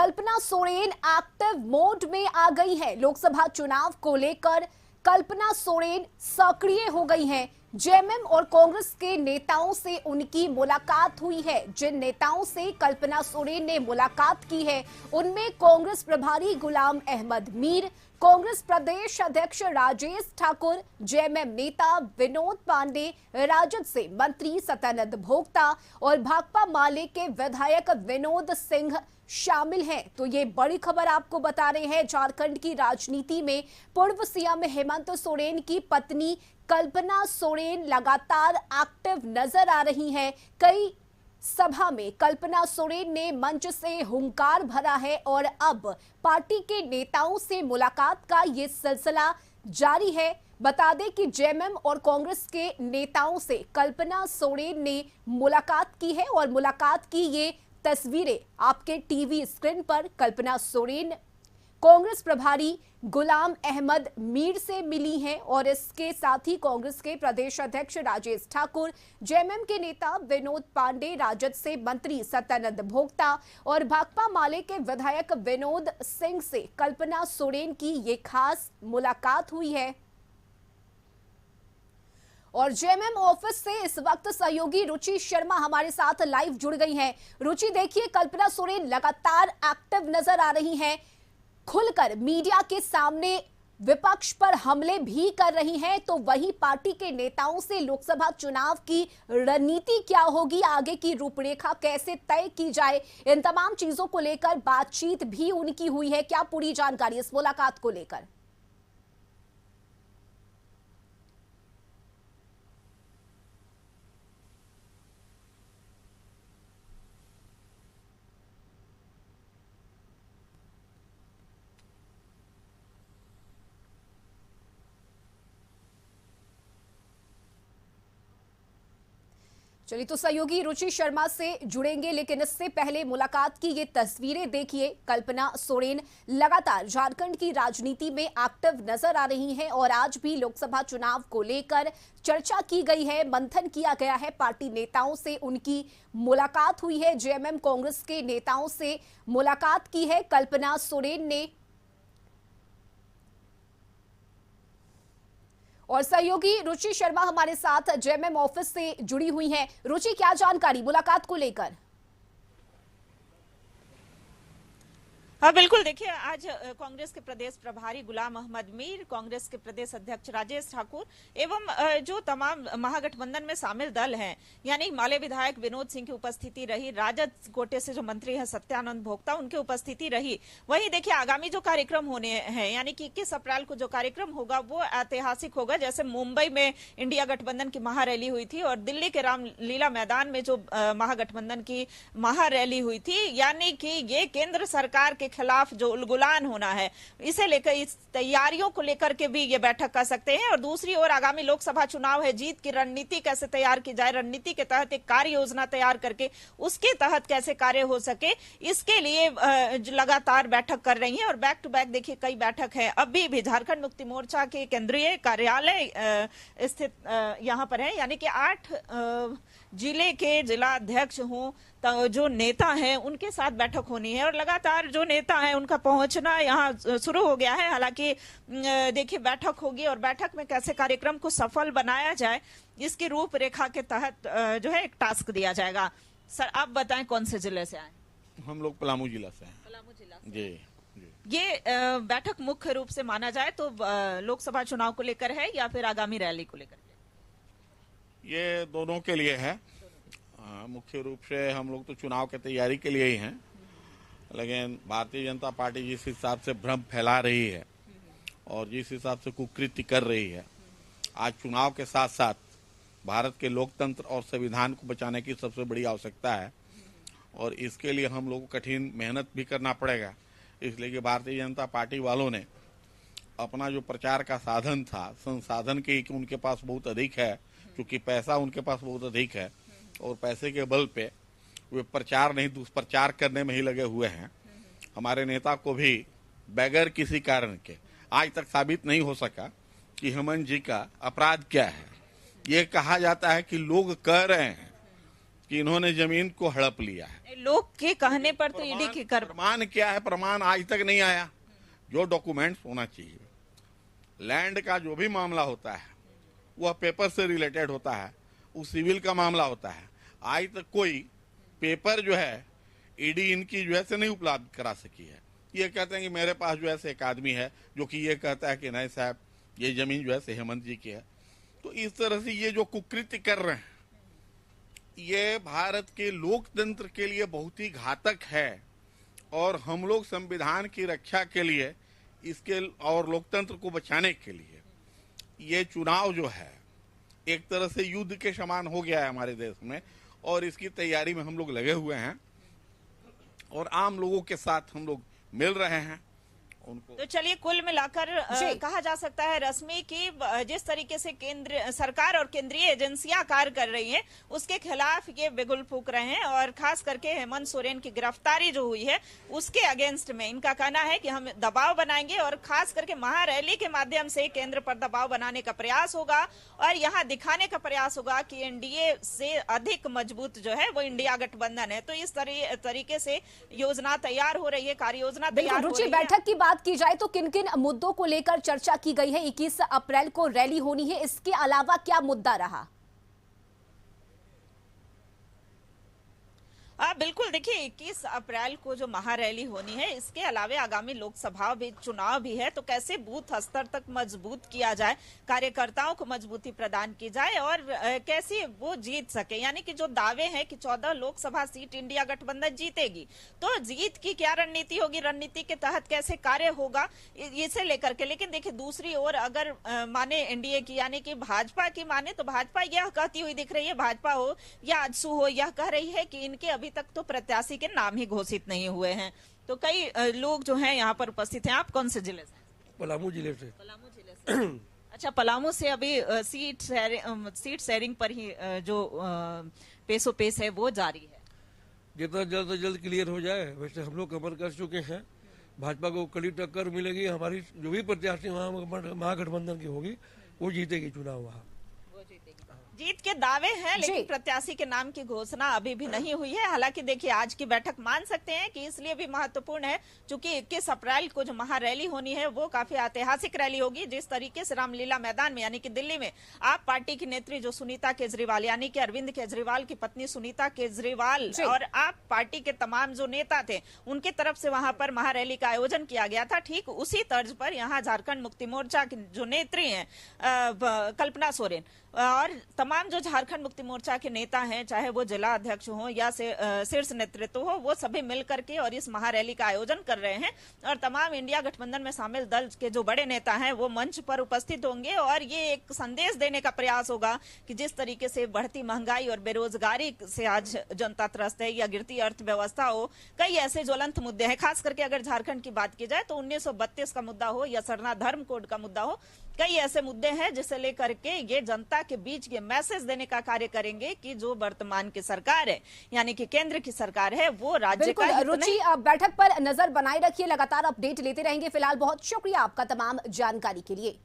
Kalpana Soren active mode में आ गई है। लोकसभा चुनाव को लेकर कल्पना सोरेन सक्रिय हो गई हैं। जेएमएम और कांग्रेस के नेताओं से उनकी मुलाकात हुई है। जिन नेताओं से कल्पना सोरेन ने मुलाकात की है उनमें कांग्रेस प्रभारी गुलाम अहमद मीर, कांग्रेस प्रदेश अध्यक्ष राजेश ठाकुर, जेएमएम नेता विनोद पांडे, राजद से मंत्री सत्यानंद भोक्ता और भाकपा माले के विधायक विनोद सिंह शामिल हैं। तो ये बड़ी खबर आपको बता रहे हैं। झारखंड की राजनीति में पूर्व सीएम हेमंत सोरेन की पत्नी कल्पना सोरेन लगातार एक्टिव नजर आ रही हैं। कई सभा में कल्पना सोरेन ने मंच से हुंकार भरा है और अब पार्टी के नेताओं से मुलाकात का ये सिलसिला जारी है। बता दें कि जेएमएम और कांग्रेस के नेताओं से कल्पना सोरेन ने मुलाकात की है और मुलाकात की ये तस्वीरें आपके टीवी स्क्रीन पर कल्पना सोरेन कांग्रेस प्रभारी गुलाम अहमद मीर से मिली हैं और इसके साथ ही कांग्रेस के प्रदेश अध्यक्ष राजेश ठाकुर, जेएमएम के नेता विनोद पांडे, राजद से मंत्री सत्यानंद भोक्ता और भाकपा माले के विधायक विनोद सिंह से कल्पना सोरेन की ये खास मुलाकात हुई है। और जेएमएम ऑफिस से इस वक्त सहयोगी रुचि शर्मा हमारे साथ लाइव जुड़ गई हैं। रुचि, देखिए कल्पना सोरेन लगातार एक्टिव नजर आ रही हैं, खुलकर मीडिया के सामने विपक्ष पर हमले भी कर रही हैं। तो वही पार्टी के नेताओं से लोकसभा चुनाव की रणनीति क्या होगी, आगे की रूपरेखा कैसे तय की जाए, इन तमाम चीजों को लेकर बातचीत भी उनकी हुई है। क्या पूरी जानकारी इस मुलाकात को लेकर? चलिए, तो सहयोगी रुचि शर्मा से जुड़ेंगे, लेकिन इससे पहले मुलाकात की ये तस्वीरें देखिए। कल्पना सोरेन लगातार झारखंड की राजनीति में एक्टिव नजर आ रही हैं और आज भी लोकसभा चुनाव को लेकर चर्चा की गई है, मंथन किया गया है। पार्टी नेताओं से उनकी मुलाकात हुई है। जेएमएम कांग्रेस के नेताओं से मुलाकात की है कल्पना सोरेन ने। और सहयोगी रुचि शर्मा हमारे साथ जेएमएम ऑफिस से जुड़ी हुई हैं। रुचि, क्या जानकारी मुलाकात को लेकर? हाँ बिल्कुल, देखिए आज कांग्रेस के प्रदेश प्रभारी गुलाम अहमद मीर, कांग्रेस के प्रदेश अध्यक्ष राजेश ठाकुर एवं जो तमाम महागठबंधन में शामिल दल हैं, यानी माले विधायक विनोद सिंह की उपस्थिति रही, राजद कोटे से जो मंत्री हैं सत्यानंद भोक्ता, उनकी उपस्थिति रही। वहीं देखिए आगामी जो कार्यक्रम होने हैं, यानी कि 21 अप्रैल को जो कार्यक्रम होगा वो ऐतिहासिक होगा। जैसे मुंबई में इंडिया गठबंधन की महारैली हुई थी और दिल्ली के रामलीला मैदान में जो महागठबंधन की महारैली हुई थी, यानी कि ये केंद्र सरकार के खिलाफ जो उलगुलान होना है, इसे लेकर, इस तैयारियों को लेकर के भी ये बैठक कर सकते हैं। और दूसरी ओर आगामी लोकसभा चुनाव है, जीत की रणनीति कैसे तैयार की जाए, रणनीति के तहत एक कार्य योजना तैयार करके उसके तहत कैसे कार्य हो सके, इसके लिए लगातार बैठक कर रही हैं। और बैक टू बैक देखिए कई बैठक है। अभी भी झारखंड मुक्ति मोर्चा के केंद्रीय कार्यालय स्थित यहाँ पर है, यानी कि 8 जिले के जिला अध्यक्ष हों, जो नेता हैं उनके साथ बैठक होनी है और लगातार जो नेता हैं उनका पहुंचना यहाँ शुरू हो गया है। हालांकि देखिए बैठक होगी और बैठक में कैसे कार्यक्रम को सफल बनाया जाए, इसकी रूपरेखा के तहत जो है एक टास्क दिया जाएगा। सर आप बताएं कौन से जिले से आए? हम लोग पलामू जिला से हैं। पलामू जिला से। जी। ये बैठक मुख्य रूप से माना जाए तो लोकसभा चुनाव को लेकर है या फिर आगामी रैली को लेकर? ये दोनों के लिए है। मुख्य रूप से हम लोग तो चुनाव की तैयारी के लिए ही हैं, लेकिन भारतीय जनता पार्टी जिस हिसाब से भ्रम फैला रही है और जिस हिसाब से कुकृत्य कर रही है, आज चुनाव के साथ साथ भारत के लोकतंत्र और संविधान को बचाने की सबसे बड़ी आवश्यकता है और इसके लिए हम लोग को कठिन मेहनत भी करना पड़ेगा। इसलिए कि भारतीय जनता पार्टी वालों ने अपना जो प्रचार का साधन था, संसाधन की उनके पास बहुत अधिक है, क्योंकि पैसा उनके पास बहुत अधिक है और पैसे के बल पे वे प्रचार नहीं दुष्प्रचार करने में ही लगे हुए हैं। हमारे नेता को भी बगैर किसी कारण के आज तक साबित नहीं हो सका कि हेमंत जी का अपराध क्या है। ये कहा जाता है कि लोग कह रहे हैं कि इन्होंने जमीन को हड़प लिया है। लोग के कहने पर तो ईडी की कर प्रमाण क्या है? प्रमाण आज तक नहीं आया। जो डॉक्यूमेंट्स होना चाहिए, लैंड का जो भी मामला होता है वह पेपर से रिलेटेड होता है, वो सिविल का मामला होता है। आज तक कोई पेपर जो है ईडी इनकी जो है से नहीं उपलब्ध करा सकी है। ये कहते हैं कि मेरे पास जो है से एक आदमी है जो कि ये कहता है कि नहीं साहब ये जमीन जो है से हेमंत जी की है। तो इस तरह से ये जो कुकृत्य कर रहे हैं ये भारत के लोकतंत्र के लिए बहुत ही घातक है। और हम लोग संविधान की रक्षा के लिए इसके और लोकतंत्र को बचाने के लिए ये चुनाव जो है एक तरह से युद्ध के समान हो गया है हमारे देश में, और इसकी तैयारी में हम लोग लगे हुए हैं और आम लोगों के साथ हम लोग मिल रहे हैं उनको। तो चलिए कुल मिलाकर कहा जा सकता है रश्मि की जिस तरीके से केंद्र सरकार और केंद्रीय एजेंसियां कार्य कर रही हैं उसके खिलाफ ये बिगुल फूंक रहे हैं, और खास करके हेमंत सोरेन की गिरफ्तारी जो हुई है उसके अगेंस्ट में इनका कहना है कि हम दबाव बनाएंगे और खास करके महारैली के माध्यम से केंद्र पर दबाव बनाने का प्रयास होगा और यहाँ दिखाने का प्रयास होगा कि एनडीए से अधिक मजबूत जो है वो इंडिया गठबंधन है। तो इस तरीके से योजना तैयार हो रही है, कार्य योजना तैयार हो रही है। बैठक की बात की जाए तो किन किन मुद्दों को लेकर चर्चा की गई है? 21 अप्रैल को रैली होनी है, इसके अलावा क्या मुद्दा रहा? बिल्कुल देखिए 21 अप्रैल को जो महारैली होनी है इसके अलावा आगामी लोकसभा भी चुनाव भी है, तो कैसे बूथ स्तर तक मजबूत किया जाए, कार्यकर्ताओं को मजबूती प्रदान की जाए और कैसे वो जीत सके। यानी कि जो दावे हैं कि 14 लोकसभा सीट इंडिया गठबंधन जीतेगी, तो जीत की क्या रणनीति होगी, रणनीति के तहत कैसे कार्य होगा इसे लेकर के। लेकिन देखिए दूसरी ओर अगर माने एनडीए की यानी कि भाजपा की माने तो भाजपा यह कहती हुई दिख रही है, भाजपा हो या आजसू हो, यह कह रही है कि इनके अभी तक तो प्रत्याशी के नाम ही घोषित नहीं हुए हैं। तो कई लोग जो हैं यहाँ पर उपस्थित हैं। आप कौन से जिले से? पलामू जिले से। पलामू जिले से। अच्छा, पलामू से अभी सीट शेयरिंग पर ही जो पेशो पेश है वो जारी है। जितना जल्द से जल्द क्लियर हो जाए, वैसे हम लोग कवर कर चुके हैं। भाजपा को कड़ी टक्कर मिलेगी, हमारी जो भी प्रत्याशी वहाँ महागठबंधन की होगी वो जीतेगी चुनाव वहाँ। जीत के दावे हैं लेकिन प्रत्याशी के नाम की घोषणा अभी भी नहीं हुई है। हालांकि देखिए आज की बैठक मान सकते हैं कि इसलिए भी महत्वपूर्ण है क्योंकि 21 अप्रैल को जो महारैली होनी है वो काफी ऐतिहासिक रैली होगी। जिस तरीके से रामलीला मैदान में यानी कि दिल्ली में आप पार्टी की नेत्री जो सुनीता केजरीवाल यानी कि अरविंद केजरीवाल की पत्नी सुनीता केजरीवाल और आप पार्टी के तमाम जो नेता थे उनके तरफ से वहां पर महारैली का आयोजन किया गया था, ठीक उसी तर्ज पर यहाँ झारखंड मुक्ति मोर्चा की जो नेत्री है कल्पना सोरेन और तमाम जो झारखंड मुक्ति मोर्चा के नेता हैं, चाहे वो जिला अध्यक्ष हो या शीर्ष नेतृत्व हो, वो सभी मिलकर के और इस महारैली का आयोजन कर रहे हैं। और तमाम इंडिया गठबंधन में शामिल दल के जो बड़े नेता हैं वो मंच पर उपस्थित होंगे और ये एक संदेश देने का प्रयास होगा कि जिस तरीके से बढ़ती महंगाई और बेरोजगारी से आज जनता त्रस्त है या गिरती अर्थव्यवस्था हो, कई ऐसे ज्वलंत मुद्दे हैं। खास करके अगर झारखंड की बात की जाए तो 1932 का मुद्दा हो या सरना धर्म कोड का मुद्दा हो, कई ऐसे मुद्दे हैं जिसे लेकर के ये जनता के बीच ये मैसेज देने का कार्य करेंगे कि जो वर्तमान की सरकार है यानी कि केंद्र की सरकार है वो राज्य का रुचि बैठक पर नजर बनाए रखिए, लगातार अपडेट लेते रहेंगे। फिलहाल बहुत शुक्रिया आपका तमाम जानकारी के लिए।